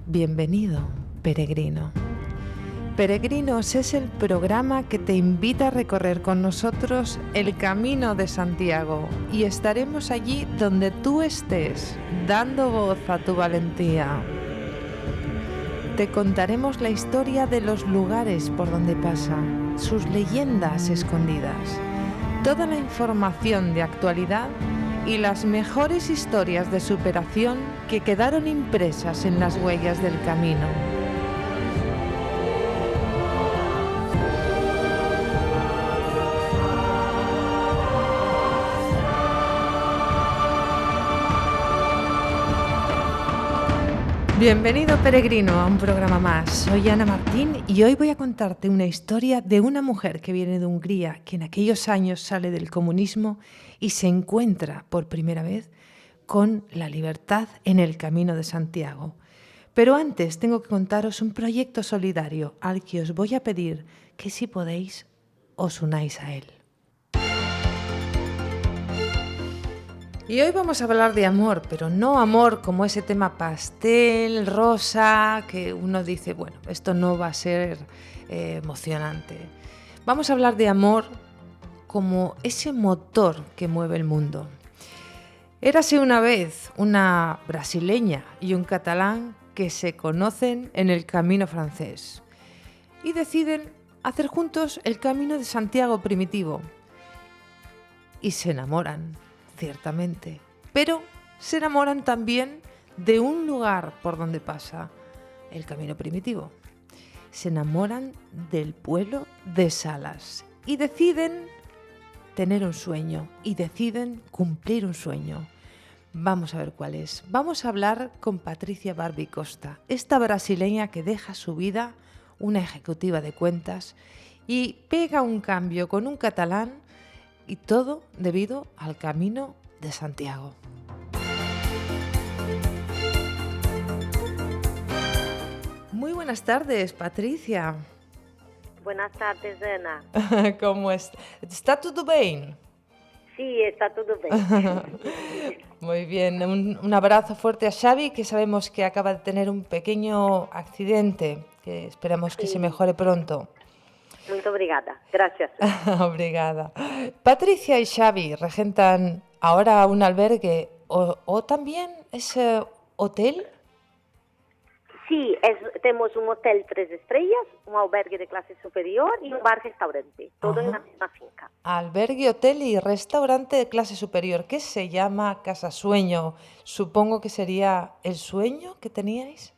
Bienvenido, peregrino. Peregrinos es el programa que te invita a recorrer con nosotros el Camino de Santiago y estaremos allí donde tú estés, dando voz a tu valentía. Te contaremos la historia de los lugares por donde pasa, sus leyendas escondidas, toda la información de actualidad y las mejores historias de superación que quedaron impresas en las huellas del camino. Bienvenido, peregrino, a un programa más. Soy Ana Martín y hoy voy a contarte una historia de una mujer que viene de Hungría, que en aquellos años sale del comunismo y se encuentra por primera vez con la libertad en el Camino de Santiago. Pero antes tengo que contaros un proyecto solidario al que os voy a pedir que, si podéis, os unáis a él. Y hoy vamos a hablar de amor, pero no amor como ese tema pastel, rosa, que uno dice, bueno, esto no va a ser emocionante. Vamos a hablar de amor como ese motor que mueve el mundo. Érase una vez una brasileña y un catalán que se conocen en el camino francés y deciden hacer juntos el Camino de Santiago primitivo y se enamoran. Ciertamente, pero se enamoran también de un lugar por donde pasa el camino primitivo. Se enamoran del pueblo de Salas y deciden tener un sueño y deciden cumplir un sueño. Vamos a ver cuál es. Vamos a hablar con Patricia Barbie Costa, esta brasileña que deja su vida, una ejecutiva de cuentas, y pega un cambio con un catalán. Y todo debido al Camino de Santiago. Muy buenas tardes, Patricia. Buenas tardes, Ana. ¿Cómo está? ¿Está todo bien? Sí, está todo bien. Muy bien. Un abrazo fuerte a Xavi, que sabemos que acaba de tener un pequeño accidente, que esperamos que se mejore pronto. Muito obrigada, gracias. Obrigada. Patricia y Xavi regentan ahora un albergue o también es hotel. Sí, tenemos un hotel 3 estrellas, un albergue de clase superior y un bar-restaurante, todo en la misma finca. Albergue, hotel y restaurante de clase superior, que se llama Casa Sueño. Supongo que sería el sueño que teníais.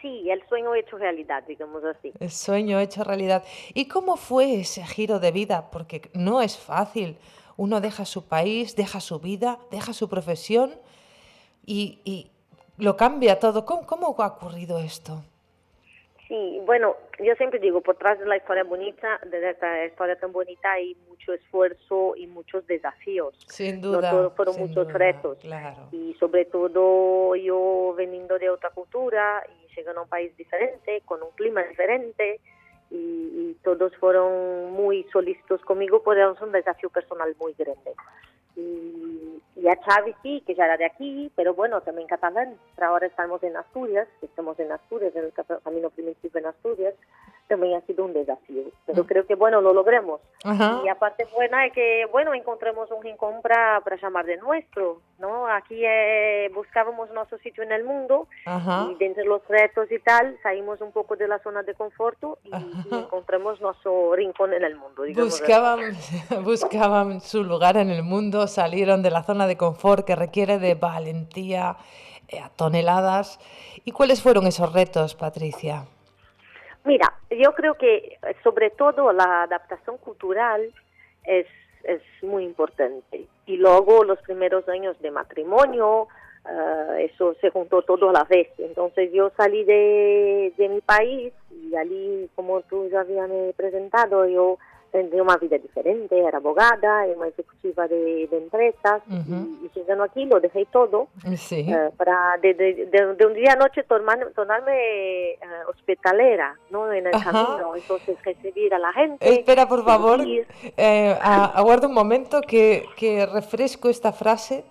Sí, el sueño hecho realidad, digamos así. El sueño hecho realidad. ¿Y cómo fue ese giro de vida? Porque no es fácil. Uno deja su país, deja su vida, deja su profesión y lo cambia todo. ¿Cómo ha ocurrido esto? Sí, bueno, yo siempre digo, por detrás de la historia bonita, de esta historia tan bonita, hay mucho esfuerzo y muchos desafíos. Sin duda. No todos fueron muchos retos. Claro. Y sobre todo yo veniendo de otra cultura y llegando a un país diferente, con un clima diferente, y todos fueron muy solícitos conmigo, pues era un desafío personal muy grande. Y a Xavi sí, que ya era de aquí, pero bueno, también catalán. Pero ahora estamos en Asturias, en el Camino Primitivo en Asturias, también ha sido un desafío. Pero creo que, bueno, lo logremos. Ajá. Y aparte buena es que, bueno, encontremos un rincón para llamar de nuestro, ¿no? Aquí buscábamos nuestro sitio en el mundo. Ajá. Y dentro de los retos y tal, salimos un poco de la zona de confort y encontremos nuestro rincón en el mundo. Buscaban su lugar en el mundo, salieron de la zona de confort que requiere de valentía a toneladas. ¿Y cuáles fueron esos retos, Patricia? Mira, yo creo que sobre todo la adaptación cultural es muy importante. Y luego los primeros años de matrimonio, eso se juntó todo a la vez. Entonces yo salí de mi país y allí, como tú ya habías presentado, yo tendría una vida diferente, era abogada, era una ejecutiva de empresas, y llegando aquí lo dejé todo para de un día a noche tornarme hospitalera, ¿no? En el camino, entonces recibir a la gente. Espera, por favor, aguarda un momento que refresco esta frase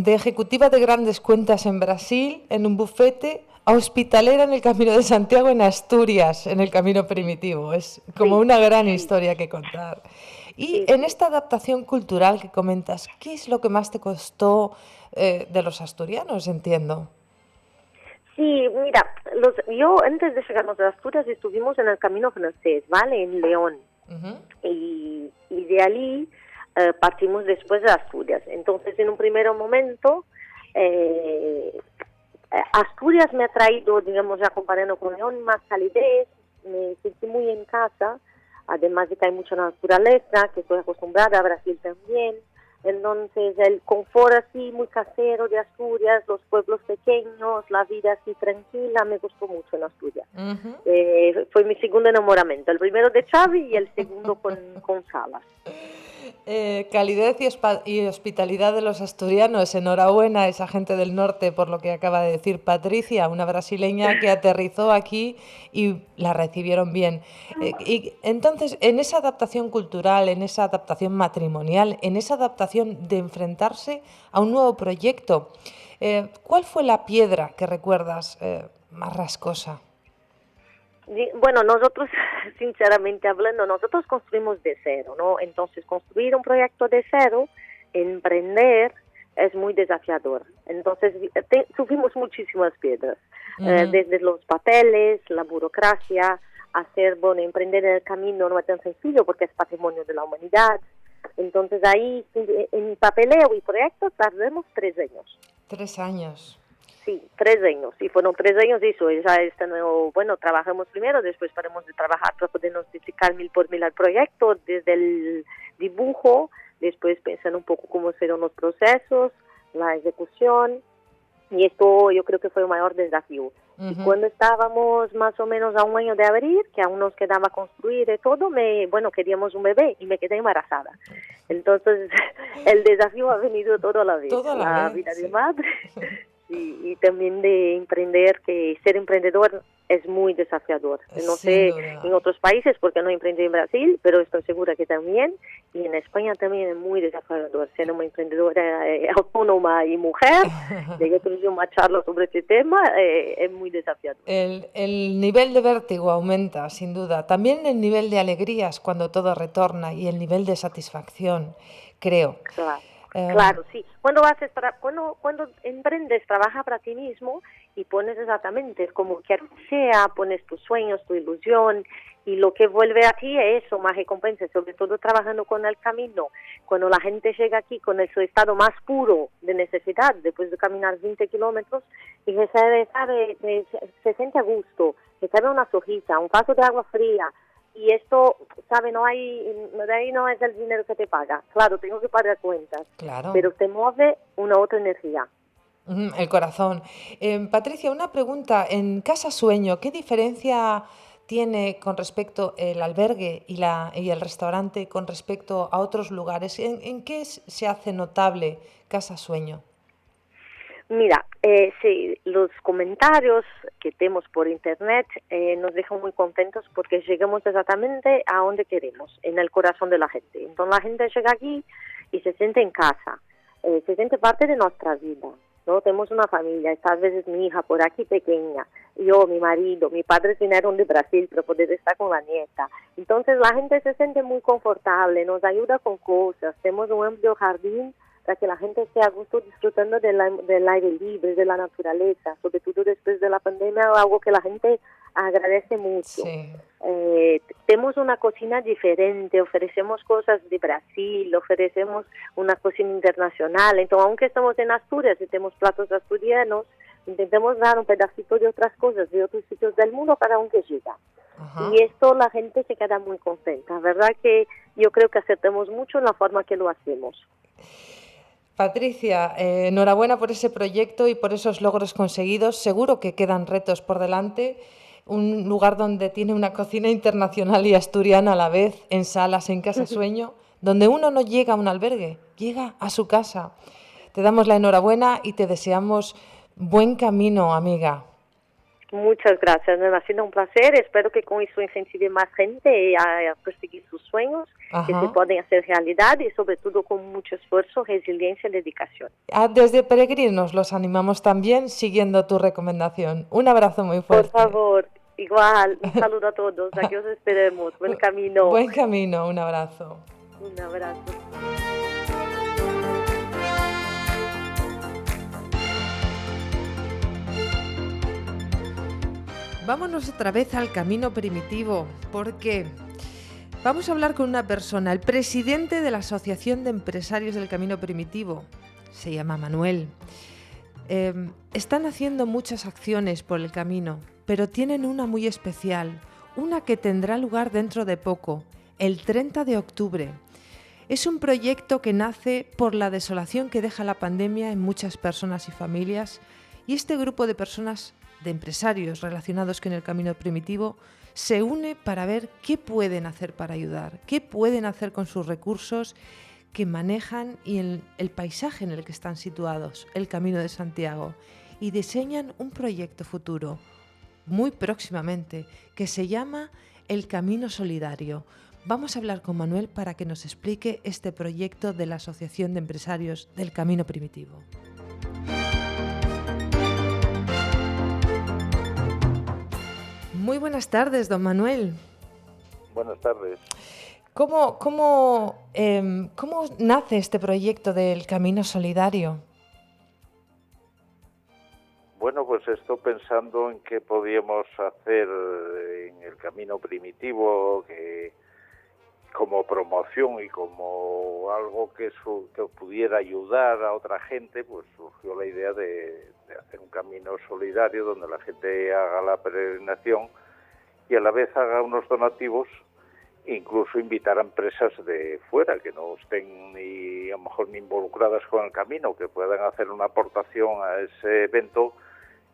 de ejecutiva de grandes cuentas en Brasil, en un bufete, a hospitalera en el Camino de Santiago en Asturias, en el Camino Primitivo. Es como Sí, una gran sí, historia que contar. Y sí, en sí. esta adaptación cultural que comentas, ¿qué es lo que más te costó de los asturianos, entiendo? Sí, mira, yo antes de llegarnos a Asturias estuvimos en el Camino Francés, ¿vale? En León. Ujú. Y de allí partimos después de Asturias. Entonces, en un primer momento, eh, Asturias me ha traído, digamos, ya comparando con León, más calidez, me sentí muy en casa, además de que hay mucha naturaleza, que estoy acostumbrada, a Brasil también. Entonces, el confort así muy casero de Asturias, los pueblos pequeños, la vida así tranquila, me gustó mucho en Asturias. Ujú. Fue mi segundo enamoramiento, el primero de Xavi y el segundo con Salas. Calidez y hospitalidad de los asturianos. Enhorabuena a esa gente del norte por lo que acaba de decir Patricia, una brasileña que aterrizó aquí y la recibieron bien. Y entonces, en esa adaptación cultural, en esa adaptación matrimonial, en esa adaptación de enfrentarse a un nuevo proyecto, ¿cuál fue la piedra que recuerdas más rascosa? Bueno, nosotros, sinceramente hablando, nosotros construimos de cero, ¿no? Entonces, construir un proyecto de cero, emprender, es muy desafiador. Entonces, sufrimos muchísimas piedras, Ujú. desde los papeles, la burocracia, hacer, bueno, emprender el camino no es tan sencillo porque es patrimonio de la humanidad. Entonces, ahí, en papeleo y proyectos, tardamos 3 años. 3 años. Sí, 3 años. Y fueron 3 años eso. Ya este nuevo, bueno, trabajamos primero, después paramos de trabajar para podernos dedicar 1000 por 1000 al proyecto, desde el dibujo, después pensando un poco cómo serán los procesos, la ejecución. Y esto yo creo que fue el mayor desafío. Y Ujú. cuando estábamos más o menos a un año de abrir, que aún nos quedaba construir y todo, bueno, queríamos un bebé y me quedé embarazada. Entonces, el desafío ha venido todo a la vez, Todo a la la vez, vida de sí. madre y también de emprender, que ser emprendedor es muy desafiador. No Sin sé duda. en otros países porque no emprendí en Brasil, pero estoy segura que también, y en España también es muy desafiador ser una emprendedora autónoma y mujer. De que tuve una charla sobre este tema, es muy desafiador. El nivel de vértigo aumenta, sin duda. También el nivel de alegrías cuando todo retorna y el nivel de satisfacción, creo. Claro, Em, claro, sí. Cuando emprendes, trabaja para ti mismo y pones exactamente como quieres que sea, pones tus sueños, tu ilusión y lo que vuelve a ti es eso, más recompensa, sobre todo trabajando con el camino. Cuando la gente llega aquí con su estado más puro de necesidad, después de caminar 20 kilómetros, y se siente a gusto, se sabe una sonrisa, un vaso de agua fría, y esto, ¿sabe? De ahí no es el dinero que te paga. Claro, tengo que pagar cuentas, claro. pero te mueve una otra energía. El corazón. Patricia, una pregunta. En Casa Sueño, ¿qué diferencia tiene con respecto el albergue y el restaurante con respecto a otros lugares? ¿En qué se hace notable Casa Sueño? Mira, sí, los comentarios que tenemos por internet nos dejan muy contentos porque llegamos exactamente a donde queremos, en el corazón de la gente. Entonces la gente llega aquí y se siente en casa, se siente parte de nuestra vida, ¿no? Tenemos una familia, estas veces mi hija por aquí pequeña, yo, mi marido, mi padre vinieron de Brasil para poder estar con la nieta. Entonces la gente se siente muy confortable, nos ayuda con cosas, tenemos un amplio jardín para que la gente esté a gusto disfrutando del aire libre, de la naturaleza, sobre todo después de la pandemia, algo que la gente agradece mucho. Sí. Tenemos una cocina diferente, ofrecemos cosas de Brasil, ofrecemos una cocina internacional, entonces aunque estamos en Asturias y tenemos platos asturianos, intentamos dar un pedacito de otras cosas, de otros sitios del mundo para aunque llega. Ajá. Y esto la gente se queda muy contenta, ¿verdad? Que yo creo que aceptamos mucho en la forma que lo hacemos. Patricia, enhorabuena por ese proyecto y por esos logros conseguidos. Seguro que quedan retos por delante. Un lugar donde tiene una cocina internacional y asturiana a la vez, en Salas, en Casa Sueño, donde uno no llega a un albergue, llega a su casa. Te damos la enhorabuena y te deseamos buen camino, amiga. Muchas gracias, me ha sido un placer. Espero que con eso incentive más gente a perseguir sus sueños, que se pueden hacer realidad y sobre todo con mucho esfuerzo, resiliencia y dedicación. Desde Peregrinos los animamos también siguiendo tu recomendación. Un abrazo muy fuerte. Por favor, igual, un saludo a todos, aquí os esperemos. Buen camino. Buen camino, un abrazo. Un abrazo. Vámonos otra vez al camino primitivo, porque vamos a hablar con una persona, el presidente de la Asociación de Empresarios del Camino Primitivo. Se llama Manuel. Están haciendo muchas acciones por el camino, pero tienen una muy especial, una que tendrá lugar dentro de poco, el 30 de octubre. Es un proyecto que nace por la desolación que deja la pandemia en muchas personas y familias, y este grupo de personas, de empresarios relacionados con el camino primitivo, se une para ver qué pueden hacer para ayudar, qué pueden hacer con sus recursos que manejan y el paisaje en el que están situados, el Camino de Santiago, y diseñan un proyecto futuro, muy próximamente, que se llama El Camino Solidario. Vamos a hablar con Manuel para que nos explique este proyecto de la Asociación de Empresarios del Camino Primitivo. Muy buenas tardes, don Manuel. Buenas tardes. ¿Cómo nace este proyecto del Camino Solidario? Bueno, pues estoy pensando en qué podíamos hacer en el Camino Primitivo, que como promoción y como algo que pudiera ayudar a otra gente, pues surgió la idea de hacer un camino solidario donde la gente haga la peregrinación y a la vez haga unos donativos, incluso invitar a empresas de fuera que no estén ni a lo mejor ni involucradas con el camino, que puedan hacer una aportación a ese evento.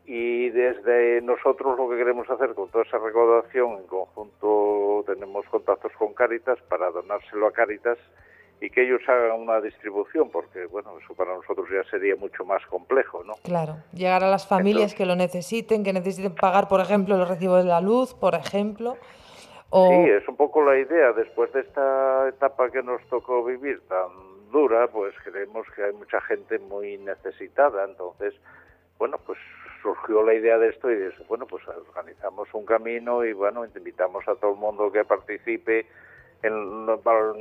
Y desde nosotros lo que queremos hacer con toda esa recaudación, en conjunto tenemos contactos con Cáritas para donárselo a Cáritas y que ellos hagan una distribución, porque bueno, eso para nosotros ya sería mucho más complejo, ¿no? Claro, llegar a las familias que lo necesiten, que necesiten pagar, por ejemplo, los recibos de la luz, por ejemplo. Sí, es un poco la idea. Después de esta etapa que nos tocó vivir tan dura, pues creemos que hay mucha gente muy necesitada. Entonces, bueno, pues surgió la idea de esto y de eso, bueno, pues organizamos un camino y bueno, invitamos a todo el mundo que participe en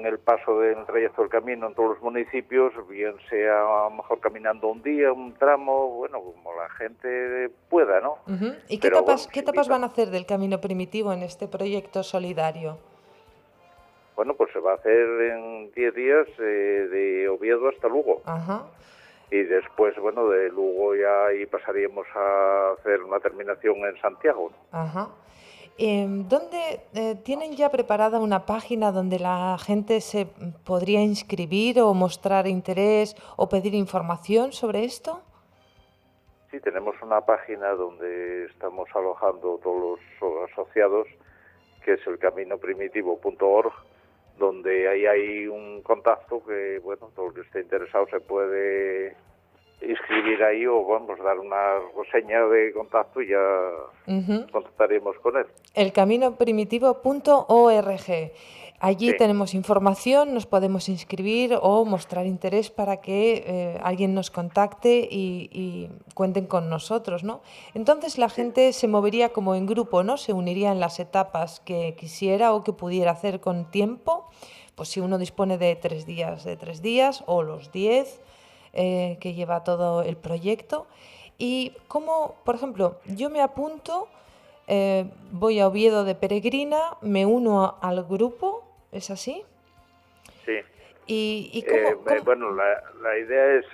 el paso del trayecto del camino en todos los municipios, bien sea a lo mejor caminando un día, un tramo, bueno, como la gente pueda, ¿no? Uh-huh. ¿Y qué etapas van a hacer del Camino Primitivo en este proyecto solidario? Bueno, pues se va a hacer en 10 días de Oviedo hasta Lugo. Ajá. Y después, bueno, de Lugo ya ahí pasaríamos a hacer una terminación en Santiago, ¿no? Ajá. ¿Dónde tienen ya preparada una página donde la gente se podría inscribir o mostrar interés o pedir información sobre esto? Sí, tenemos una página donde estamos alojando todos los asociados, que es elcaminoprimitivo.org, donde ahí hay un contacto que, bueno, todo el que esté interesado se puede inscribir ahí o vamos a dar una reseña de contacto y ya contactaremos con él. Elcaminoprimitivo.org. Allí tenemos información, nos podemos inscribir o mostrar interés para que alguien nos contacte y cuenten con nosotros, ¿no? Entonces la gente se movería como en grupo, ¿no? Se uniría en las etapas que quisiera o que pudiera hacer con tiempo. Pues si uno dispone de 3 días o los 10 que lleva todo el proyecto. Y como, por ejemplo, yo me apunto, voy a Oviedo de peregrina, me uno al grupo, ¿es así? Sí. ¿Y cómo? Bueno, la idea es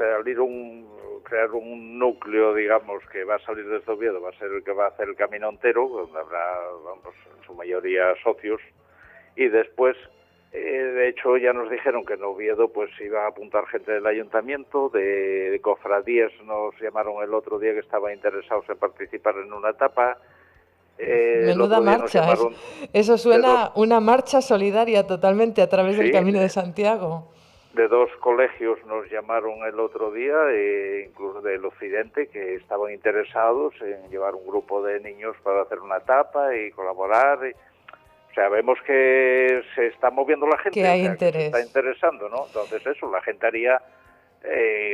crear un núcleo, digamos, que va a salir desde Oviedo, va a ser el que va a hacer el camino entero, donde habrá, vamos, en su mayoría socios, y después, de hecho, ya nos dijeron que en Oviedo pues iba a apuntar gente del ayuntamiento, de cofradías nos llamaron el otro día que estaban interesados en participar en una etapa. Menuda marcha, eso suena una marcha solidaria totalmente a través del Camino de Santiago. de 2 colegios nos llamaron el otro día, incluso del Occidente, que estaban interesados en llevar un grupo de niños para hacer una etapa y colaborar. O sea, vemos que se está moviendo la gente, Que hay que se interés. está interesando, ¿no? Entonces eso, la gente haría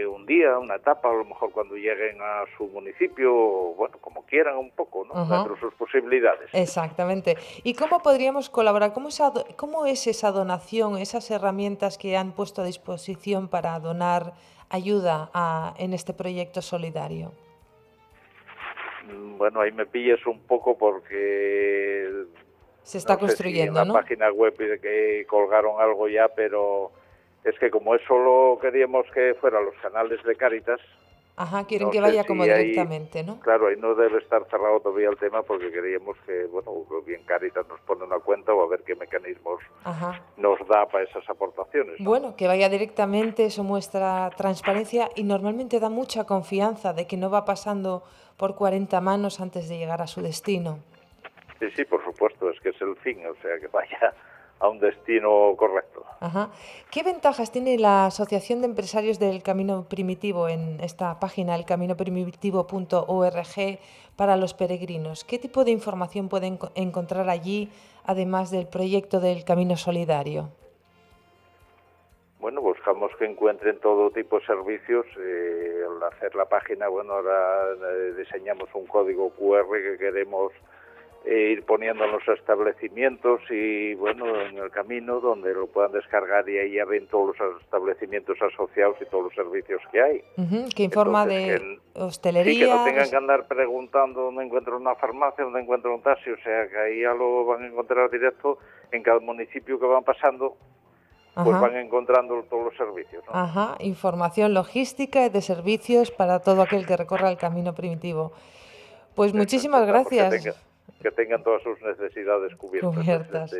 un día, una etapa, a lo mejor cuando lleguen a su municipio, bueno, como quieran un poco, ¿no? Ajá. Dentro de sus posibilidades. Exactamente. ¿Y cómo podríamos colaborar? ¿Cómo es esa donación, esas herramientas que han puesto a disposición para donar ayuda en este proyecto solidario? Bueno, ahí me pillas un poco porque Se está no sé si en construyendo, la ¿no? página web que colgaron algo ya, pero es que como eso lo queríamos que fuera los canales de Cáritas, Ajá, quieren no que sé vaya como si ahí, directamente, ¿no? claro, ahí no debe estar cerrado todavía el tema porque queríamos que, bueno, o bien Cáritas nos pone una cuenta o a ver qué mecanismos Ajá. nos da para esas aportaciones, ¿no? Bueno, que vaya directamente, eso muestra transparencia y normalmente da mucha confianza de que no va pasando por 40 manos antes de llegar a su destino. Sí, sí, por supuesto, es que es el fin, o sea, que vaya a un destino correcto. Ajá. ¿Qué ventajas tiene la Asociación de Empresarios del Camino Primitivo en esta página, elcaminoprimitivo.org, para los peregrinos? ¿Qué tipo de información pueden encontrar allí, además del proyecto del Camino Solidario? Bueno, buscamos que encuentren todo tipo de servicios. Al hacer la página, bueno, ahora diseñamos un código QR que queremos ir poniendo en los establecimientos y, bueno, en el camino donde lo puedan descargar y ahí ya ven todos los establecimientos asociados y todos los servicios que hay. Ujú, que informa Entonces, de sí, que no hostelería. tengan que andar preguntando dónde encuentro una farmacia, dónde encuentro un taxi, o sea, que ahí ya lo van a encontrar directo en cada municipio que van pasando. Pues Ajá. van encontrando todos los servicios, ¿no? Ajá, información logística y de servicios para todo aquel que recorra el camino primitivo. Pues Eso muchísimas intentamos, gracias. que tengan todas sus necesidades cubiertas. Cubiertas.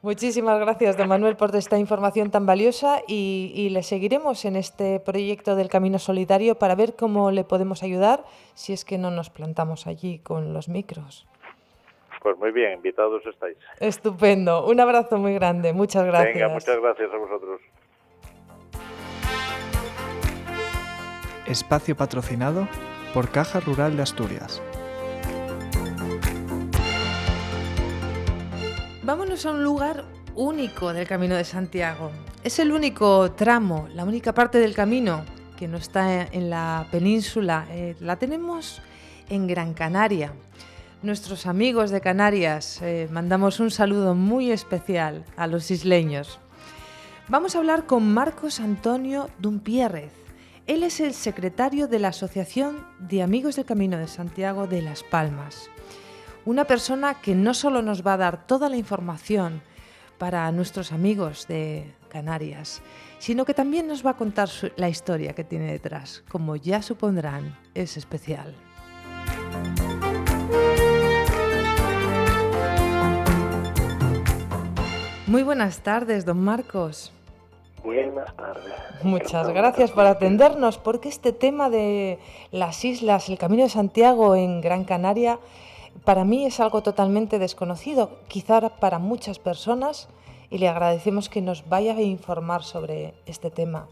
Muchísimas gracias, don Manuel, por esta información tan valiosa y le seguiremos en este proyecto del Camino Solidario para ver cómo le podemos ayudar si es que no nos plantamos allí con los micros. Pues muy bien, invitados estáis. Estupendo. Un abrazo muy grande. Muchas gracias. Venga, muchas gracias a vosotros. Espacio patrocinado por Caja Rural de Asturias. Vámonos a un lugar único del Camino de Santiago. Es el único tramo, la única parte del camino que no está en la península. La tenemos en Gran Canaria. Nuestros amigos de Canarias, mandamos un saludo muy especial a los isleños. Vamos a hablar con Marcos Antonio Dumpierrez. Él es el secretario de la Asociación de Amigos del Camino de Santiago de Las Palmas. Una persona que no solo nos va a dar toda la información para nuestros amigos de Canarias, sino que también nos va a contar la historia que tiene detrás. Como ya supondrán, es especial. Muy buenas tardes, don Marcos. Buenas tardes. Muchas gracias por atendernos, porque este tema de las islas, el Camino de Santiago en Gran Canaria, para mí es algo totalmente desconocido, quizá para muchas personas, y le agradecemos que nos vaya a informar sobre este tema.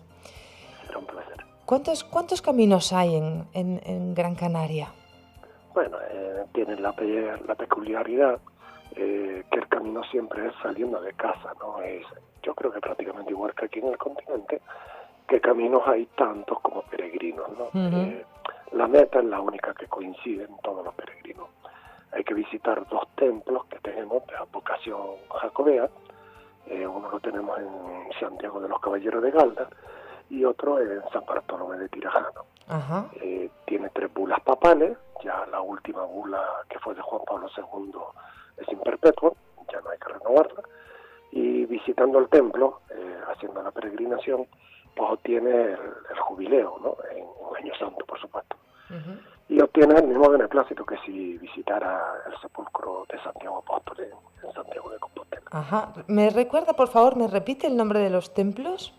Será un placer. ¿Cuántos caminos hay en Gran Canaria? Bueno, tienen la peculiaridad que el camino siempre es saliendo de casa, ¿no? Yo creo que prácticamente igual que aquí en el continente, que caminos hay tantos como peregrinos, ¿no? Uh-huh. La meta es la única que coincide en todos los peregrinos. Hay que visitar 2 templos que tenemos de vocación jacobea. Uno lo tenemos en Santiago de los Caballeros de Galdar y otro en San Bartolomé de Tirajana. Uh-huh. Tiene 3 bulas papales, ya la última bula que fue de Juan Pablo II es imperpetua, ya no hay que renovarla, y visitando el templo, haciendo la peregrinación, pues obtiene el jubileo, ¿no? En Año Santo, por supuesto. Uh-huh. Y obtiene el mismo beneplácito que si visitara el sepulcro de Santiago Apóstol en Santiago de Compostela. Ajá. ¿Me recuerda, por favor, me repite el nombre de los templos?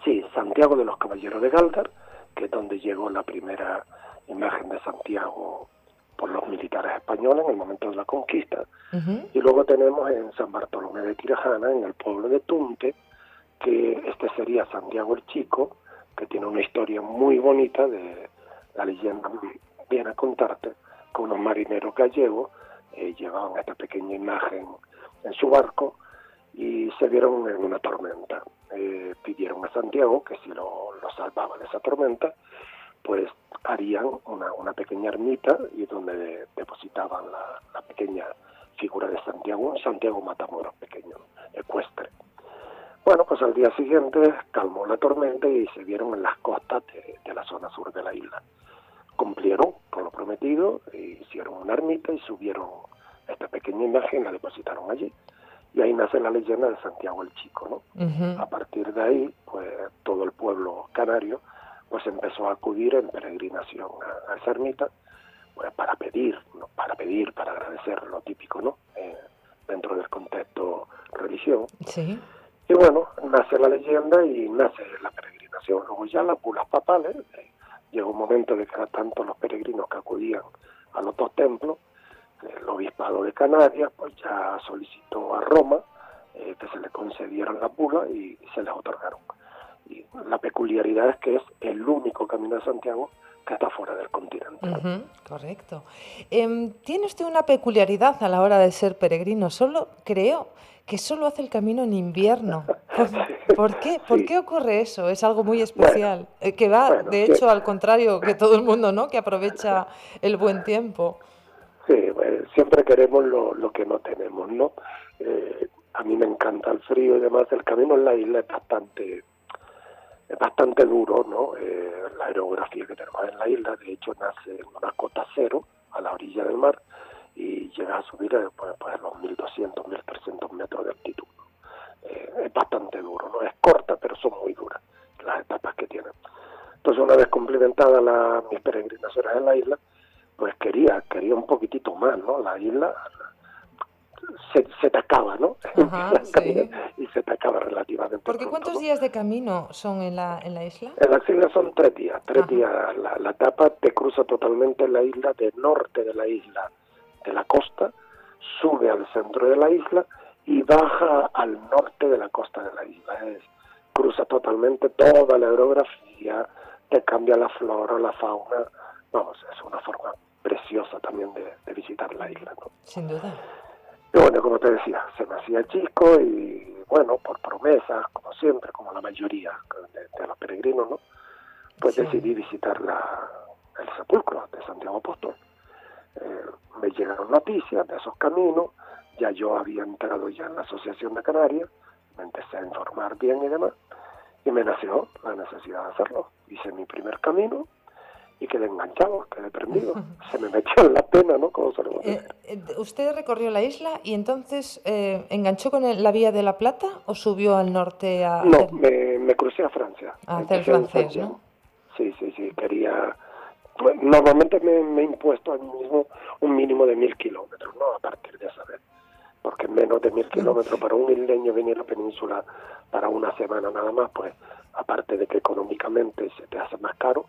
Sí, Santiago de los Caballeros de Galdar, que es donde llegó la primera imagen de Santiago por los militares españoles en el momento de la conquista. Uh-huh. Y luego tenemos en San Bartolomé de Tirajana, en el pueblo de Tunte, que este sería Santiago el Chico, que tiene una historia muy bonita de la leyenda viene a contarte que unos marineros gallegos llevaban esta pequeña imagen en su barco y se vieron en una tormenta. Pidieron a Santiago que si lo salvaba de esa tormenta, pues harían una pequeña ermita y donde depositaban la pequeña figura de Santiago, un Santiago Matamoros pequeño, ecuestre. Bueno, pues al día siguiente calmó la tormenta y se vieron en las costas de la zona sur de la isla. Cumplieron con lo prometido, hicieron una ermita y subieron esta pequeña imagen, la depositaron allí. Y ahí nace la leyenda de Santiago el Chico, ¿no? Ujú. A partir de ahí, pues todo el pueblo canario pues empezó a acudir en peregrinación a esa ermita, pues para pedir, ¿no? para agradecer, lo típico, ¿no? Dentro del contexto religión. Sí. Y bueno, nace la leyenda y nace la peregrinación. Luego ya las bulas papales, llegó un momento de que eran tantos los peregrinos que acudían a los dos templos, el obispado de Canarias pues ya solicitó a Roma que se le concedieran las bulas y se les otorgaron. Y la peculiaridad es que es el único camino de Santiago que está fuera del continente. Ujú, correcto. Tiene usted una peculiaridad a la hora de ser peregrino. Creo que solo hace el camino en invierno. ¿Por qué? ¿Por Sí. qué ocurre eso? Es algo muy especial. Que va, Bueno, de sí. hecho, al contrario que todo el mundo, ¿no? Que aprovecha el buen tiempo. Sí, siempre queremos lo que no tenemos, ¿no? A mí me encanta el frío y demás. El camino en la isla es bastante duro, ¿no? La aerografía que tenemos en la isla, de hecho, nace en una cota cero, a la orilla del mar, y llega a subir pues a los 1.200, 1.300 metros de altitud. Es bastante duro, ¿no? Es corta, pero son muy duras las etapas que tienen. Entonces, una vez complementadas mis peregrinaciones en la isla, pues quería un poquitito más, ¿no? La isla se te acaba, ¿no? Ajá, sí. Y se te acaba relativamente Porque pronto, ¿cuántos ¿no? días de camino son en la isla? En las islas son 3 días. 3 Ajá. días la etapa te cruza totalmente la isla, del norte de la isla, de la costa, sube al centro de la isla y baja al norte de la costa de la isla. Cruza totalmente toda la aerografía, te cambia la flora, la fauna. Vamos, es una forma preciosa también de visitar la isla, ¿no? Sin duda. Y bueno, como te decía, se me hacía chico y bueno, por promesas, como siempre, como la mayoría de los peregrinos, ¿no? Pues Sí. decidí visitar el sepulcro de Santiago Apóstol. Me llegaron noticias de esos caminos, ya yo había entrado ya en la Asociación de Canarias, me empecé a informar bien y demás, y me nació la necesidad de hacerlo. Hice mi primer camino y quedé enganchado, quedé prendido. Se me metió en la pena, ¿no? Como solemos decir. ¿Usted recorrió la isla y entonces enganchó con la Vía de la Plata o subió al norte a No, hacer, me crucé a Francia. a hacer Empecé en francés, Santiago. ¿no? Sí, quería... Normalmente me he impuesto a mí mismo un mínimo de 1.000 kilómetros, ¿no? A partir de esa vez. Porque menos de 1.000 kilómetros para un isleño venir a la península para una semana nada más, pues aparte de que económicamente se te hace más caro,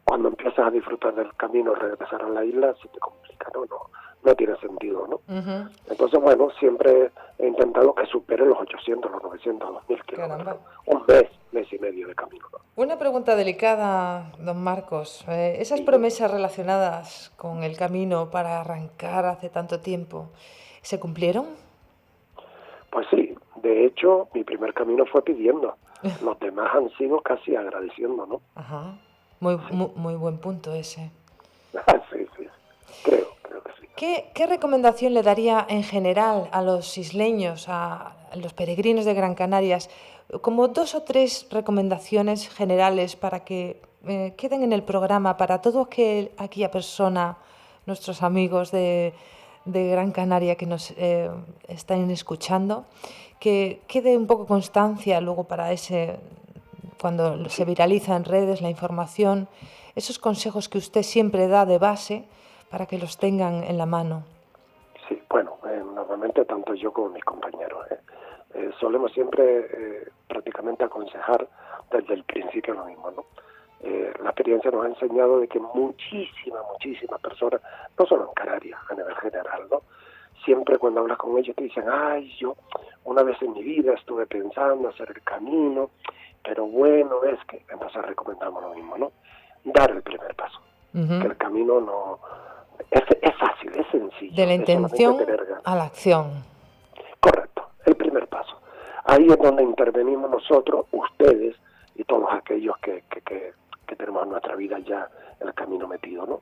cuando empiezas a disfrutar del camino, regresar a la isla, se te complica, no tiene sentido, ¿no? Ujú. Entonces, bueno, siempre he intentado que supere los 800, los 900, los 1.000 kilómetros. Caramba. Un mes y medio de camino, ¿no? Una pregunta delicada, don Marcos. Esas Sí. promesas relacionadas con el camino para arrancar hace tanto tiempo, ¿se cumplieron? Pues sí, de hecho, mi primer camino fue pidiendo. Los demás han sido casi agradeciendo, ¿no? Ajá. Muy buen punto ese. Sí, creo que sí. ¿Qué recomendación le daría en general a los isleños, a los peregrinos de Gran Canarias, como 2 o 3 recomendaciones generales para que queden en el programa para toda aquella persona, nuestros amigos de Gran Canaria que nos están escuchando, que quede un poco constancia luego para cuando se viraliza en redes la información, esos consejos que usted siempre da de base para que los tengan en la mano? Sí, bueno, normalmente tanto yo como mis compañeros solemos siempre prácticamente aconsejar desde el principio lo mismo, ¿no? La experiencia nos ha enseñado de que muchísimas personas, no solo en Canarias, a nivel general, ¿no?, siempre cuando hablas con ellos te dicen, ay, yo una vez en mi vida estuve pensando hacer el camino, pero bueno, es que, entonces recomendamos lo mismo, ¿no? Dar el primer paso, que el camino no, es fácil, es sencillo. De la intención ganas. a la acción. Correcto, el primer paso. Ahí es donde intervenimos nosotros, ustedes y todos aquellos que tenemos en nuestra vida ya el camino metido, ¿no?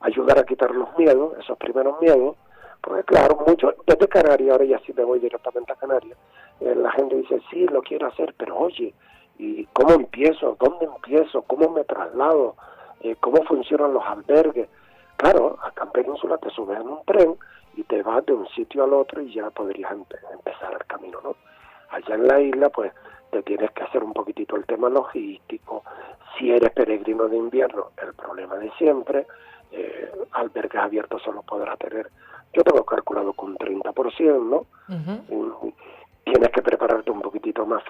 Ayudar a quitar los miedos, esos primeros miedos, porque claro, mucho, desde Canarias, ahora ya sí me voy directamente a Canarias, la gente dice, sí, lo quiero hacer, pero oye, ¿y cómo empiezo? ¿Dónde empiezo? ¿Cómo me traslado? ¿Cómo funcionan los albergues? Claro, acá en Península te subes en un tren y te vas de un sitio al otro y ya podrías empezar el camino, ¿no? Allá en la isla, pues, te tienes que hacer un poquitito el tema logístico. Si eres peregrino de invierno, el problema de siempre, albergues abiertos solo podrás tener, yo tengo calculado con 30%, ¿no? Tienes que prepararte un poquitito más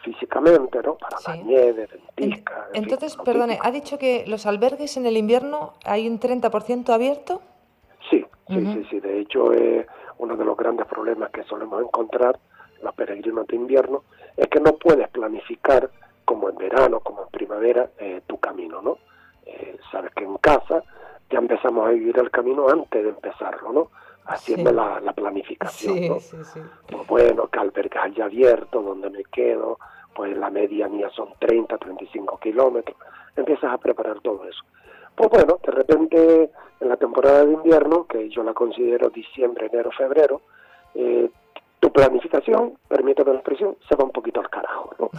físicamente, ¿no? Para la nieve, ventisca. Entonces, perdone, ¿ha dicho que los albergues en el invierno hay un 30% abierto? Sí. De hecho, uno de los grandes problemas que solemos encontrar los peregrinos de invierno es que no puedes planificar como en verano, como en primavera, tu camino, ¿no? Sabes que en casa ya empezamos a vivir el camino antes de empezarlo, ¿no? Haciendo la planificación, ¿no? Pues bueno, que albergues haya abierto, donde me quedo, pues la media mía son 30, 35 kilómetros, empiezas a preparar todo eso. Pues bueno, de repente en la temporada de invierno, que yo la considero diciembre, enero, febrero, tu planificación, permítame la expresión, se va un poquito al carajo, ¿no?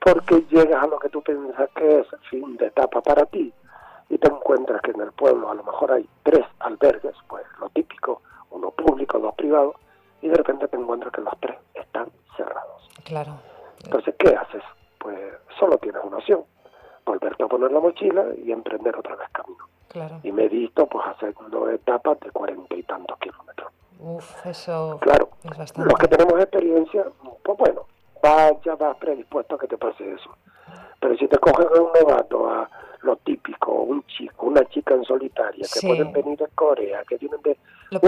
Porque llegas a lo que tú piensas que es fin de etapa para ti, y te encuentras que en el pueblo a lo mejor hay 3 albergues, pues lo típico, uno público, 2 privados, y de repente te encuentras que los 3 están cerrados. Claro. Entonces, ¿qué haces? Pues solo tienes una opción, volverte a poner la mochila y emprender otra vez camino. Claro. Y me he visto pues haciendo etapas de 40 y tantos kilómetros. Eso claro, es bastante. Los que tenemos experiencia, pues bueno, ya vas predispuesto a que te pase eso. Pero si te coges a un novato, a lo típico, un chico, una chica en solitaria, que pueden venir de Corea, que vienen de... Lo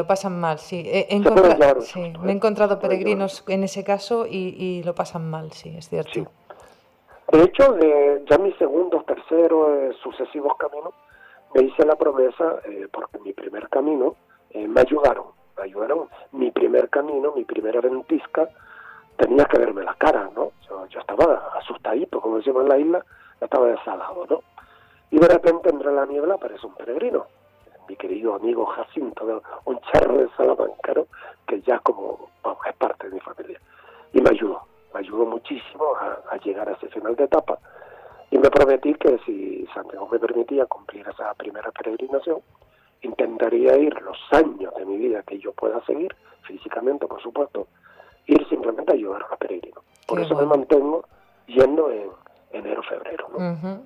pasan mal, sí. Me he encontrado peregrinos en ese caso y lo pasan mal, sí, es cierto. Sí. De hecho, ya mis segundos, terceros, sucesivos caminos, me hice la promesa, porque mi primer camino, me ayudaron. Mi primer camino, mi primera ventisca, tenía que verme la cara, ¿no? Yo estaba asustadito, como decimos en la isla, estaba desalado, ¿no? Y de repente entre la niebla aparece un peregrino, mi querido amigo Jacinto, un charro de Salamanca, ¿no? Que ya como, vamos, es parte de mi familia. Y me ayudó muchísimo a llegar a ese final de etapa. Y me prometí que si Santiago me permitía cumplir esa primera peregrinación, intentaría ir los años de mi vida que yo pueda seguir, físicamente, por supuesto, ir simplemente a ayudar a los peregrinos. Por eso me mantengo yendo en enero, febrero, ¿no?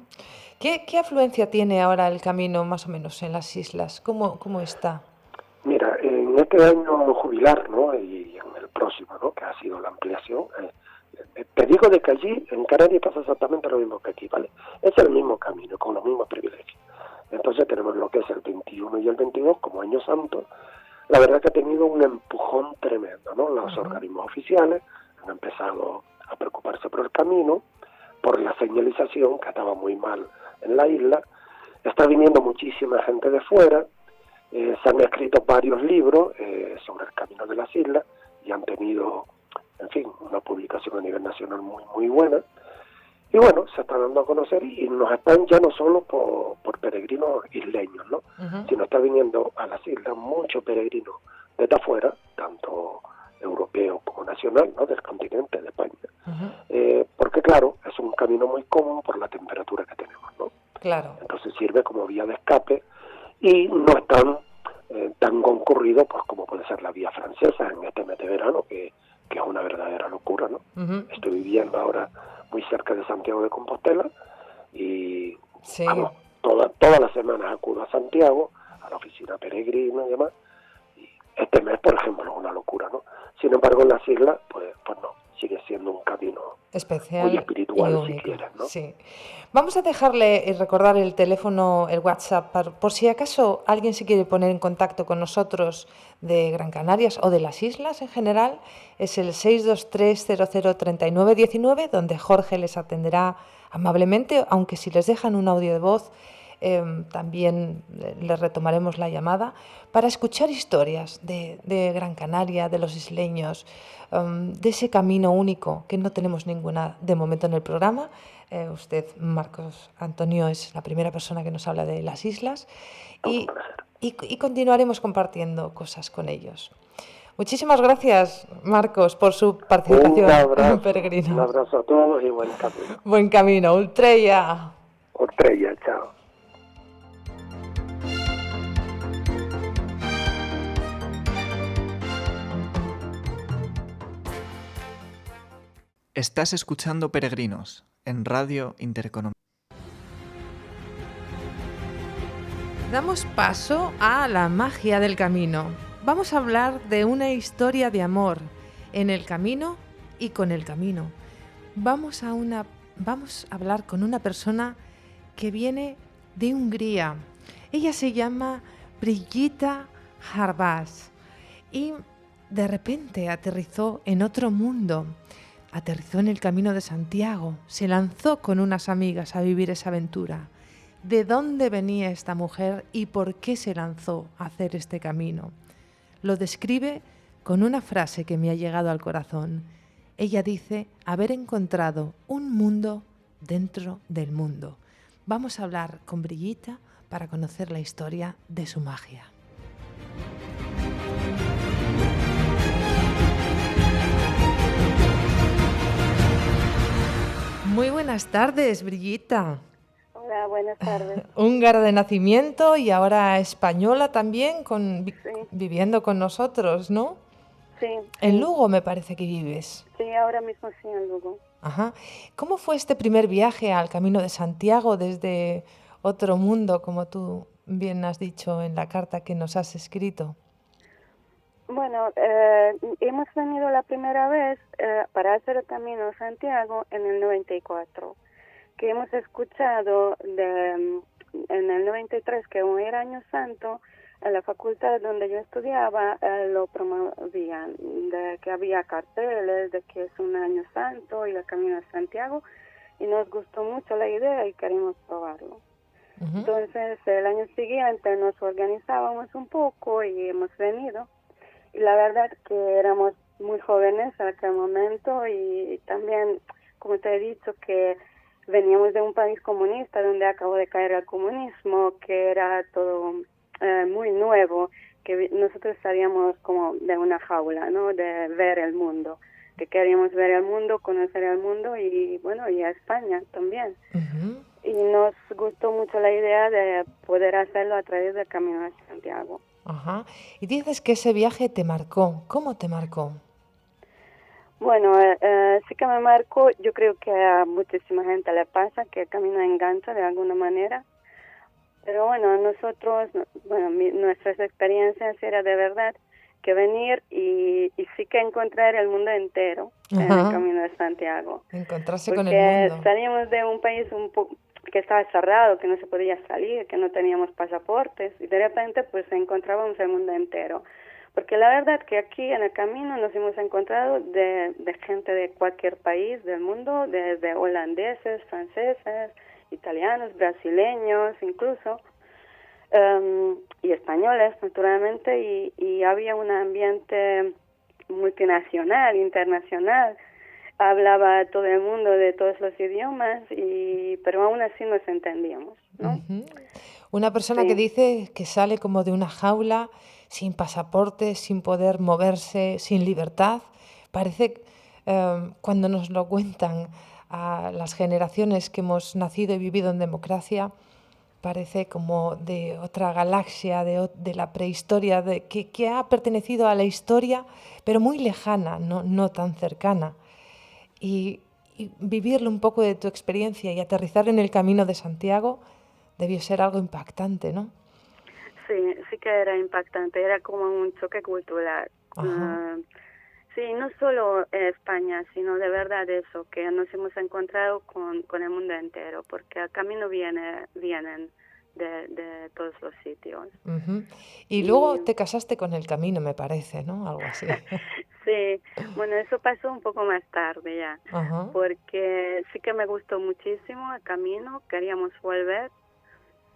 ¿Qué afluencia tiene ahora el camino, más o menos, en las islas? ¿Cómo está? Mira, en este año jubilar, ¿no? Y en el próximo, ¿no? Que ha sido la ampliación, te digo de que allí, en Canarias, pasa exactamente lo mismo que aquí, ¿vale? Es el mismo camino, con los mismos privilegios. Entonces tenemos lo que es el 21 y el 22 como año santo. La verdad que ha tenido un empujón tremendo, ¿no? Los organismos oficiales han empezado a preocuparse por el camino, por la señalización, que estaba muy mal en la isla. Está viniendo muchísima gente de fuera, se han escrito varios libros sobre el camino de las islas y han tenido, en fin, una publicación a nivel nacional muy, muy buena. Y bueno, se está dando a conocer y nos están ya no solo por peregrinos isleños, ¿no? Sino está viniendo a las islas muchos peregrinos desde afuera, tanto europeo como nacional, ¿no? Del continente de España. Porque claro, es un camino muy cómodo por la temperatura que tenemos, ¿no? Claro. Entonces sirve como vía de escape y no es tan concurrido pues como puede ser la vía francesa en este mes de verano, que es una verdadera locura, ¿no? Estoy viviendo ahora muy cerca de Santiago de Compostela y vamos, todas las semanas acudo a Santiago, a la oficina peregrina y demás. Y este mes, por ejemplo, es una locura, ¿no? Sin embargo, en las islas, pues no, sigue siendo un camino especial y espiritual, si único. quieres, ¿no? Sí. Vamos a dejarle y recordar el teléfono, el WhatsApp, por si acaso alguien se quiere poner en contacto con nosotros de Gran Canarias o de las islas en general. Es el 623-003919, donde Jorge les atenderá amablemente, aunque si les dejan un audio de voz, también les retomaremos la llamada para escuchar historias de Gran Canaria, de los isleños, de ese camino único que no tenemos ninguna de momento en el programa. Usted, Marcos Antonio, es la primera persona que nos habla de las islas y continuaremos compartiendo cosas con ellos. Muchísimas gracias, Marcos, por su participación en Peregrino. Un abrazo a todos y buen camino. Buen camino, Ultreya. Ultreya, chao. Estás escuchando Peregrinos en Radio Intereconomía. Damos paso a la magia del camino. Vamos a hablar de una historia de amor en el camino y con el camino. Vamos a hablar con una persona que viene de Hungría. Ella se llama Brigitta Harbás y de repente aterrizó en otro mundo. Aterrizó en el Camino de Santiago, se lanzó con unas amigas a vivir esa aventura. ¿De dónde venía esta mujer y por qué se lanzó a hacer este camino? Lo describe con una frase que me ha llegado al corazón. Ella dice haber encontrado un mundo dentro del mundo. Vamos a hablar con Brigitta para conocer la historia de su magia. Muy buenas tardes, Brigitta. Hola, buenas tardes. Húngara de nacimiento y ahora española también, Sí. viviendo con nosotros, ¿no? Sí. En Lugo me parece que vives. Sí, ahora mismo sí, en Lugo. Ajá. ¿Cómo fue este primer viaje al Camino de Santiago desde otro mundo, como tú bien has dicho en la carta que nos has escrito? Bueno, hemos venido la primera vez para hacer el Camino de Santiago en el 94, que hemos escuchado en el 93 que un era Año Santo, en la facultad donde yo estudiaba lo promovían, de que había carteles de que es un Año Santo y el Camino de Santiago, y nos gustó mucho la idea y queremos probarlo. Uh-huh. Entonces el año siguiente nos organizábamos un poco y hemos venido. Y la verdad que éramos muy jóvenes en aquel momento y también, como te he dicho, que veníamos de un país comunista donde acabó de caer el comunismo, que era todo muy nuevo, que nosotros salíamos como de una jaula, ¿no? De ver el mundo, que queríamos ver el mundo, conocer el mundo y bueno, y a España también. Uh-huh. Y nos gustó mucho la idea de poder hacerlo a través del Camino de Santiago. Ajá. Y dices que ese viaje te marcó. ¿Cómo te marcó? Bueno, sí que me marcó. Yo creo que a muchísima gente le pasa que el camino engancha de alguna manera. Pero bueno, nosotros, nuestras experiencias era de verdad que venir y sí que encontrar el mundo entero en el Camino de Santiago. Encontrarse con el mundo. Porque salíamos de un país que estaba cerrado, que no se podía salir, que no teníamos pasaportes y de repente pues encontrábamos el mundo entero. Porque la verdad que aquí en el camino nos hemos encontrado de gente de cualquier país del mundo, desde holandeses, franceses, italianos, brasileños incluso, y españoles naturalmente, y había un ambiente multinacional, internacional. Hablaba todo el mundo de todos los idiomas, pero aún así nos entendíamos, ¿no? Uh-huh. Una persona que dice que sale como de una jaula, sin pasaporte, sin poder moverse, sin libertad. Parece, cuando nos lo cuentan a las generaciones que hemos nacido y vivido en democracia, parece como de otra galaxia, de la prehistoria, que ha pertenecido a la historia, pero muy lejana, no tan cercana. Y vivirlo un poco de tu experiencia y aterrizar en el Camino de Santiago debió ser algo impactante, ¿no? Sí que era impactante, era como un choque cultural. Sí, no solo España, sino de verdad eso, que nos hemos encontrado con el mundo entero, porque al camino vienen de todos los sitios. Ujú. Y Y luego te casaste con el camino, me parece, ¿no? Algo así. sí, bueno, eso pasó un poco más tarde ya, Ajá. porque sí que me gustó muchísimo el camino, queríamos volver.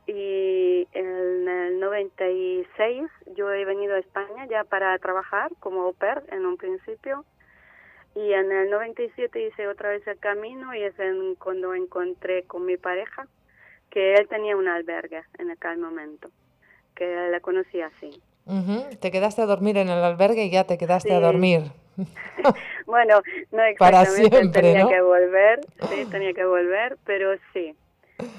Y en el 96 yo he venido a España ya para trabajar como au pair en un principio. Y en el 97 hice otra vez el camino y es cuando encontré con mi pareja que él tenía un albergue en aquel momento, que la conocí así. Ujú. Te quedaste a dormir en el albergue y ya te quedaste a Sí, dormir. bueno, no Para exactamente, él siempre, tenía ¿no? que volver, sí, tenía que volver, pero sí,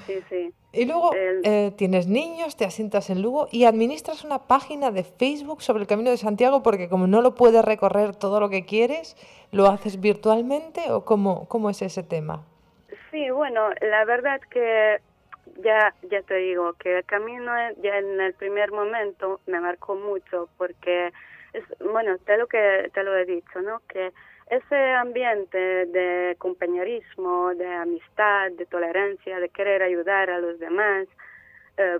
sí. Y luego Él, tienes niños, te asientas en Lugo y administras una página de Facebook sobre el Camino de Santiago porque como no lo puedes recorrer todo lo que quieres, ¿lo haces virtualmente o cómo es ese tema? sí, bueno, la verdad que ya te digo que el camino ya en el primer momento me marcó mucho porque bueno, te lo he dicho, ¿no? Que ese ambiente de compañerismo, de amistad, de tolerancia, de querer ayudar a los demás,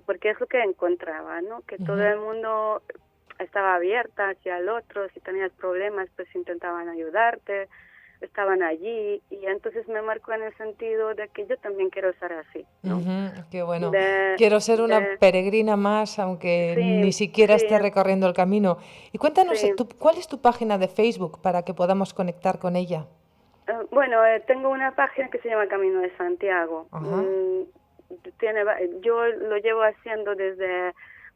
porque es lo que encontraba, ¿no? Que todo Ujú. el mundo estaba abierta hacia el otro, si tenías problemas pues intentaban ayudarte, estaban allí y entonces me marcó en el sentido de que yo también quiero ser así, ¿no? Ujú, qué bueno. De, Quiero ser una de, peregrina más, aunque ni sí, siquiera esté sí, recorriendo el camino. Y cuéntanos, sí. ¿cuál es tu página de Facebook para que podamos conectar con ella? Bueno, tengo una página que se llama Camino de Santiago. Ajá. Yo lo llevo haciendo desde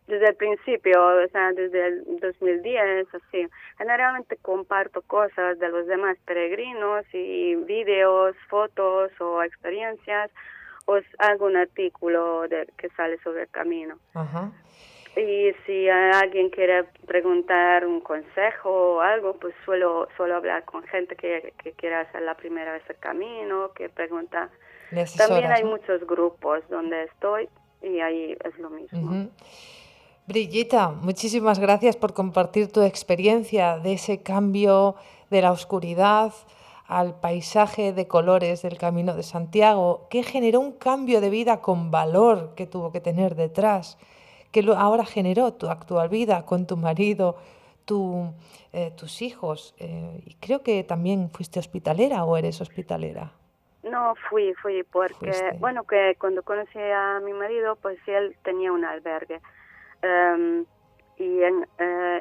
el principio, o sea, desde el 2010, así. Generalmente comparto cosas de los demás peregrinos y videos, fotos o experiencias, o hago un artículo que sale sobre el camino. Ajá. Y si alguien quiere preguntar un consejo o algo, pues suelo hablar con gente que quiera hacer la primera vez el camino, que pregunta. Le También asesoras, hay ¿no? muchos grupos donde estoy y ahí es lo mismo. Ujú. Brigita, muchísimas gracias por compartir tu experiencia de ese cambio de la oscuridad al paisaje de colores del Camino de Santiago, que generó un cambio de vida con valor que tuvo que tener detrás, que ahora generó tu actual vida con tu marido, tus hijos. Y creo que también fuiste hospitalera o eres hospitalera. No, fui porque, Fuiste. bueno, que cuando conocí a mi marido, pues él tenía un albergue. Em,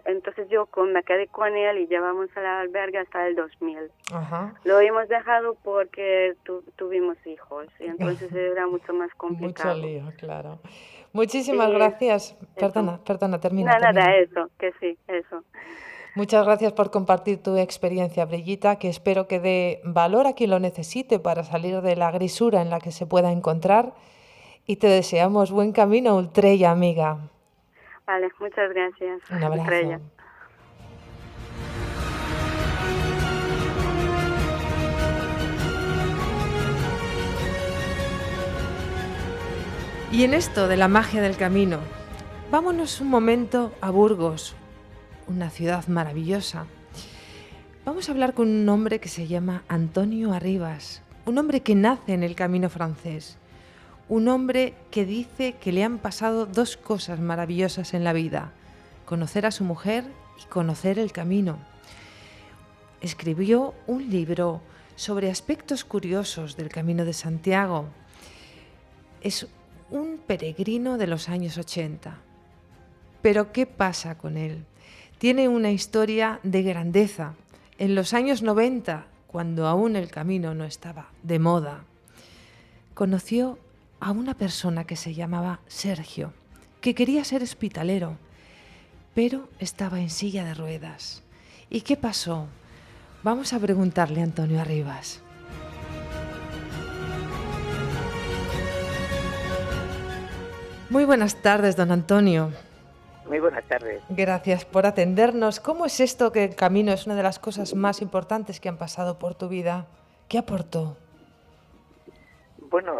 entonces me quedé con él y llevamos al albergue hasta el 2000. Ajá. Lo hemos dejado porque tuvimos hijos y entonces era mucho más Mucho complicado. lío, claro. Muchísimas Y gracias. eso. Termina. Nada, eso, que sí, eso. Muchas gracias por compartir tu experiencia, Brillita, que espero que dé valor a quien lo necesite para salir de la grisura en la que se pueda encontrar. Y te deseamos buen camino, Ultrella, amiga. Vale, muchas gracias, Un abrazo. Estrella. Y en esto de la magia del camino, vámonos un momento a Burgos, una ciudad maravillosa. Vamos a hablar con un hombre que se llama Antonio Arribas, un hombre que nace en el camino francés, un hombre que dice que le han pasado dos cosas maravillosas en la vida, conocer a su mujer y conocer el camino. Escribió un libro sobre aspectos curiosos del Camino de Santiago. Es un peregrino de los años 80. Pero ¿qué pasa con él? Tiene una historia de grandeza. En los años 90, cuando aún el camino no estaba de moda, conoció a una persona que se llamaba Sergio, que quería ser hospitalero, pero estaba en silla de ruedas. ¿Y qué pasó? Vamos a preguntarle a Antonio Arribas. Muy buenas tardes, don Antonio. Muy buenas tardes. Gracias por atendernos. ¿Cómo es esto que el camino es una de las cosas más importantes que han pasado por tu vida? ¿Qué aportó? Bueno,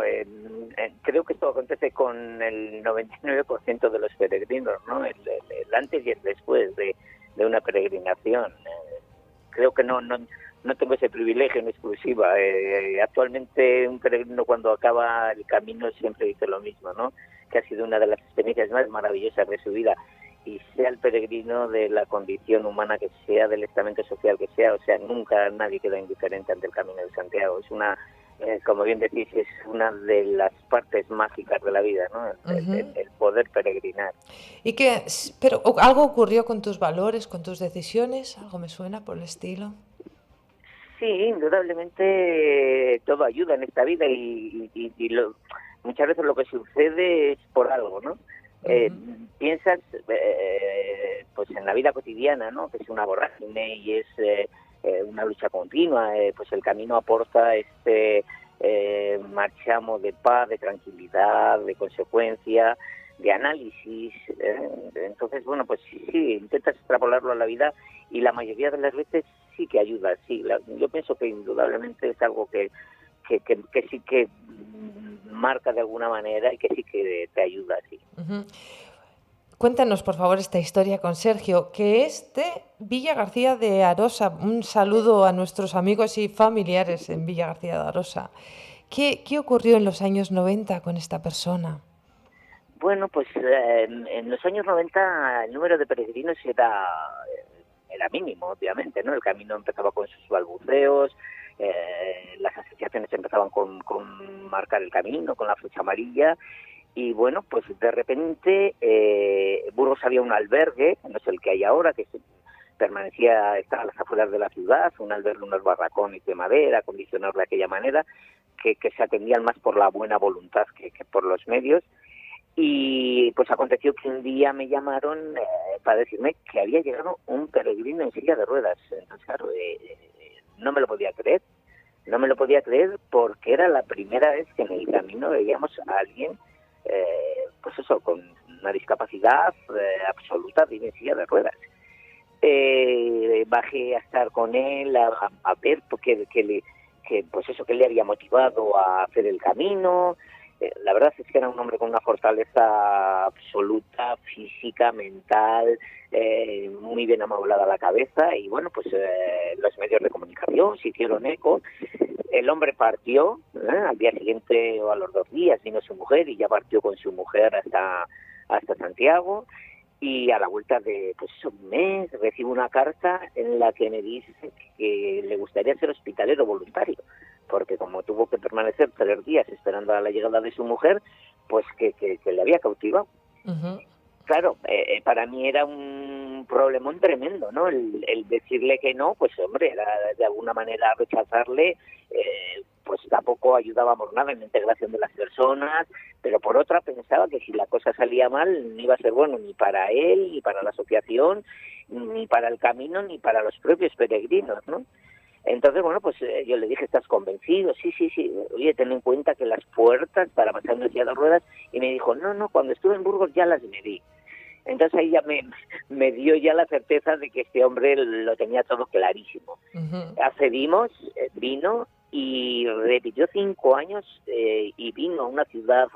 creo que esto acontece con el 99% de los peregrinos, ¿no? El antes y el después de una peregrinación. creo que no tengo ese privilegio en exclusiva. Actualmente un peregrino cuando acaba el camino siempre dice lo mismo, ¿no? Que ha sido una de las experiencias más maravillosas de su vida. Y sea el peregrino de la condición humana que sea, del estamento social que sea, o sea, nunca nadie queda indiferente ante el Camino de Santiago. Es una, como bien decís, es una de las partes mágicas de la vida, ¿no? El poder peregrinar. Pero algo ocurrió con tus valores, con tus decisiones, algo me suena por el estilo. Sí, indudablemente todo ayuda en esta vida y muchas veces lo que sucede es por algo, ¿no? Piensas pues en la vida cotidiana, ¿no? Que es una vorágine y es una lucha continua, pues el camino aporta este marchamo de paz, de tranquilidad, de consecuencia, de análisis. Entonces, bueno, pues sí, intentas extrapolarlo a la vida y la mayoría de las veces sí que ayuda, sí. Yo pienso que indudablemente es algo que sí que marca de alguna manera y que sí que te ayuda, sí. Cuéntanos, por favor, esta historia con Sergio, que es de Villa García de Arosa. Un saludo a nuestros amigos y familiares en Villa García de Arosa. ¿Qué ocurrió en los años 90 con esta persona? Bueno, pues en los años 90 el número de peregrinos era mínimo, obviamente, ¿no? El camino empezaba con sus balbuceos, las asociaciones empezaban con marcar el camino, con la flecha amarilla, y bueno, pues de repente Burgos había un albergue, no es el que hay ahora, que estaba a las afueras de la ciudad, un albergue, unos barracones de madera, acondicionados de aquella manera, que se atendían más por la buena voluntad que por los medios. Y pues aconteció que un día me llamaron para decirme que había llegado un peregrino en silla de ruedas. Entonces, claro, no me lo podía creer. No me lo podía creer porque era la primera vez que en el camino veíamos a alguien, pues eso, con una discapacidad absoluta, en silla de ruedas. Bajé a estar con él, a ver qué le había motivado a hacer el camino. La verdad es que era un hombre con una fortaleza absoluta, física, mental, muy bien amoblada la cabeza, y bueno, pues los medios de comunicación se hicieron eco. El hombre partió, al día siguiente o a los 2 días vino su mujer y ya partió con su mujer hasta Santiago, y a la vuelta de un mes recibo una carta en la que me dice que le gustaría ser hospitalero voluntario, porque como tuvo que permanecer 3 días esperando a la llegada de su mujer, pues que le había cautivado. Uh-huh. Claro, para mí era un problemón tremendo, ¿no? El decirle que no, pues hombre, era de alguna manera rechazarle, pues tampoco ayudábamos nada en la integración de las personas, pero por otra pensaba que si la cosa salía mal no iba a ser bueno ni para él, ni para la asociación, ni para el camino, ni para los propios peregrinos, ¿no? Entonces, bueno, pues yo le dije, ¿estás convencido? Sí. Oye, ten en cuenta que las puertas para pasar una silla de ruedas, y me dijo, no, cuando estuve en Burgos ya las medí. Entonces ahí ya me dio ya la certeza de que este hombre lo tenía todo clarísimo. Uh-huh. Accedimos, vino y repitió 5 años y vino a una ciudad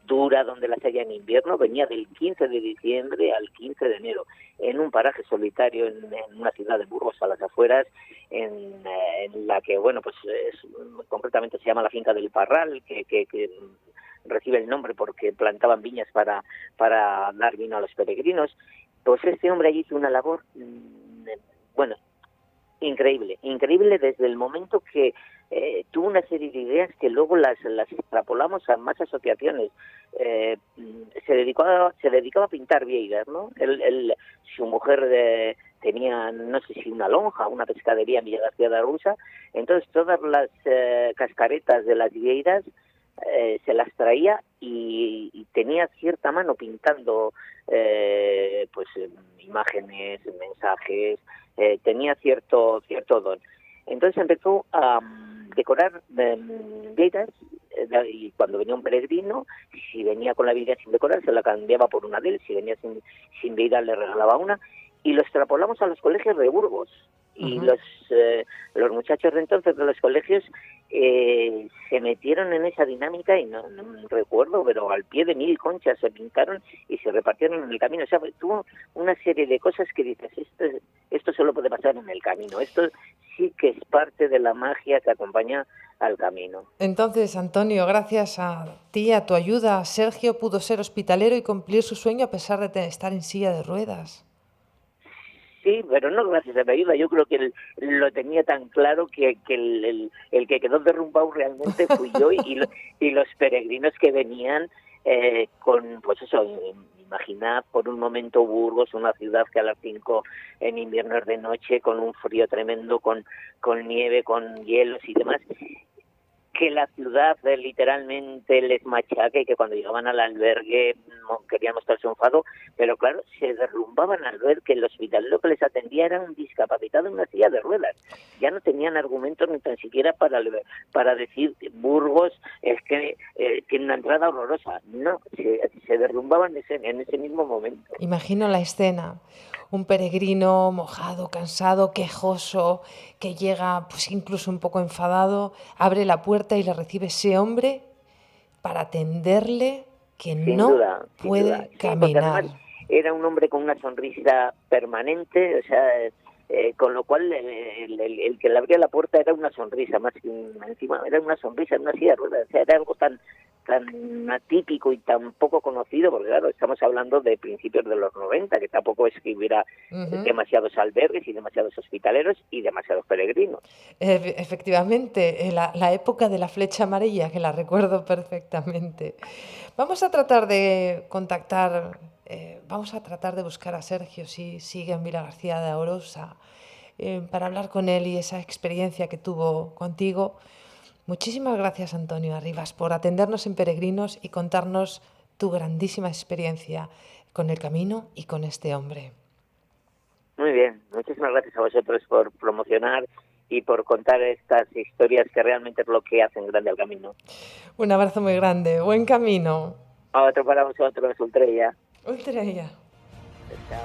dura donde las haya en invierno. Venía del 15 de diciembre al 15 de enero en un paraje solitario en una ciudad de Burgos a las afueras, en la que, bueno, pues concretamente se llama la Finca del Parral, que recibe el nombre porque plantaban viñas para dar vino a los peregrinos. Pues este hombre allí hizo una labor, bueno, increíble desde el momento que tuvo una serie de ideas que luego las extrapolamos a más asociaciones. Se dedicaba a pintar vieiras, ¿no? Su mujer tenía, no sé si una lonja, una pescadería en Villa García de Arosa, entonces todas las cascaretas de las vieiras se las traía y tenía cierta mano pintando pues imágenes, mensajes, tenía cierto don. Entonces empezó a decorar vieiras, y cuando venía un peregrino, si venía con la vieira sin decorar, se la cambiaba por una de él, si venía sin vieira le regalaba una, y lo extrapolamos a los colegios de Burgos. Y Ujú. los muchachos de entonces de los colegios se metieron en esa dinámica y no recuerdo, pero al pie de 1000 conchas se pintaron y se repartieron en el camino. O sea, tuvo una serie de cosas que dices, esto solo puede pasar en el camino. Esto sí que es parte de la magia que acompaña al camino. Entonces, Antonio, gracias a ti, a tu ayuda, Sergio pudo ser hospitalero y cumplir su sueño a pesar de estar en silla de ruedas. Sí, pero no gracias a mi ayuda. Yo creo que él lo tenía tan claro que el que quedó derrumbado realmente fui yo y los peregrinos que venían con, pues eso, imaginad por un momento Burgos, una ciudad que a las 5 en invierno es de noche, con un frío tremendo, con nieve, con hielos y demás, que la ciudad literalmente les machaque y que cuando llegaban al albergue querían mostrarse un enfado, pero claro, se derrumbaban al ver que el hospitalero que les atendía era un discapacitado en una silla de ruedas. Ya no tenían argumentos ni tan siquiera para decir Burgos es que tiene una entrada horrorosa. No, se derrumbaban en ese mismo momento. Imagino la escena, un peregrino mojado, cansado, quejoso, que llega pues incluso un poco enfadado, abre la puerta y le recibe ese hombre para atenderle que Sin no duda, sin duda. puede Sí, porque caminar. además era un hombre con una sonrisa permanente, o sea, con lo cual el que le abría la puerta era una sonrisa, más que encima era una sonrisa en una silla de ruedas, o sea, era algo tan atípico y tan poco conocido, porque claro, estamos hablando de principios de los 90, que tampoco es que hubiera demasiados albergues y demasiados hospitaleros y demasiados peregrinos. Efectivamente, la época de la flecha amarilla, que la recuerdo perfectamente. Vamos a tratar de contactar, vamos a tratar de buscar a Sergio si sigue en Vila García de Arosa, para hablar con él y esa experiencia que tuvo contigo. Muchísimas gracias, Antonio Arribas, por atendernos en Peregrinos y contarnos tu grandísima experiencia con el camino y con este hombre. Muy bien, muchísimas gracias a vosotros por promocionar y por contar estas historias que realmente es lo que hacen grande al camino. Un abrazo muy grande, buen camino. Otro para vosotros, Ultrella. Ultrella. Chao.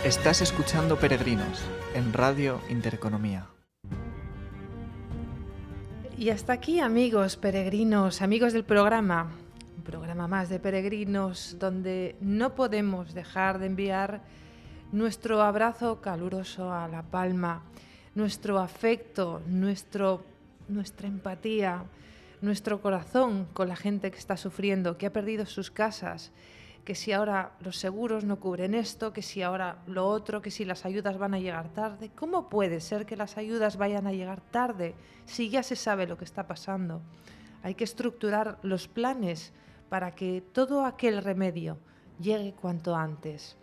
Estás escuchando Peregrinos en Radio Intereconomía. Y hasta aquí, amigos peregrinos, amigos del programa. Un programa más de Peregrinos donde no podemos dejar de enviar nuestro abrazo caluroso a La Palma, nuestro afecto, nuestra empatía, nuestro corazón con la gente que está sufriendo, que ha perdido sus casas, que si ahora los seguros no cubren esto, que si ahora lo otro, que si las ayudas van a llegar tarde. ¿Cómo puede ser que las ayudas vayan a llegar tarde si ya se sabe lo que está pasando? Hay que estructurar los planes para que todo aquel remedio llegue cuanto antes.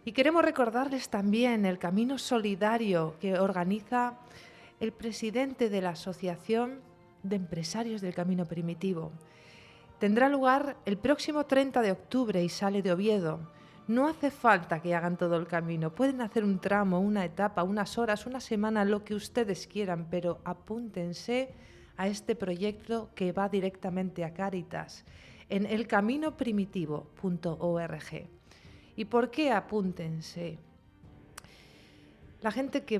Y queremos recordarles también el Camino Solidario que organiza el presidente de la Asociación de Empresarios del Camino Primitivo. Tendrá lugar el próximo 30 de octubre y sale de Oviedo. No hace falta que hagan todo el camino. Pueden hacer un tramo, una etapa, unas horas, una semana, lo que ustedes quieran, pero apúntense a este proyecto que va directamente a Cáritas en elcaminoprimitivo.org. ¿Y por qué apúntense? La gente que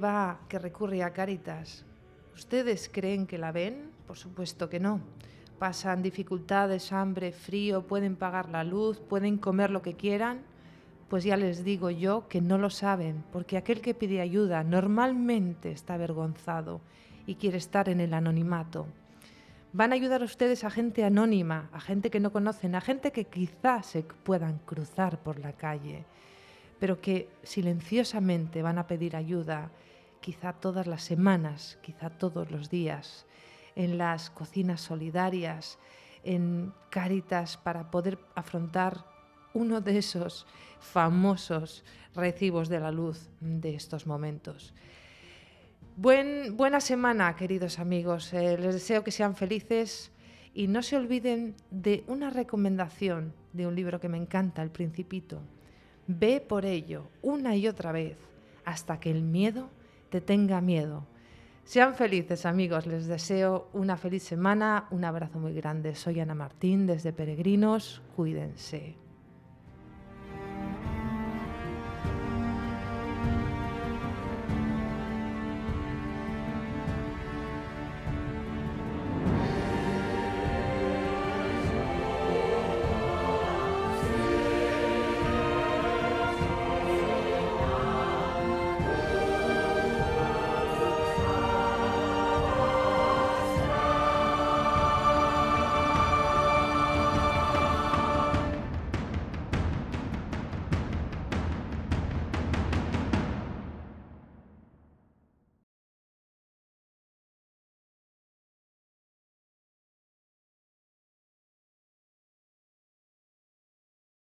recurre a Cáritas, ¿ustedes creen que la ven? Por supuesto que no. Pasan dificultades, hambre, frío, pueden pagar la luz, pueden comer lo que quieran. Pues ya les digo yo que no lo saben, porque aquel que pide ayuda normalmente está avergonzado y quiere estar en el anonimato. Van a ayudar a ustedes a gente anónima, a gente que no conocen, a gente que quizás se puedan cruzar por la calle, pero que silenciosamente van a pedir ayuda, quizá todas las semanas, quizá todos los días, en las cocinas solidarias, en Cáritas, para poder afrontar uno de esos famosos recibos de la luz de estos momentos. Buena semana, queridos amigos. Les deseo que sean felices y no se olviden de una recomendación de un libro que me encanta, El Principito. Ve por ello una y otra vez hasta que el miedo te tenga miedo. Sean felices, amigos. Les deseo una feliz semana. Un abrazo muy grande. Soy Ana Martín desde Peregrinos. Cuídense.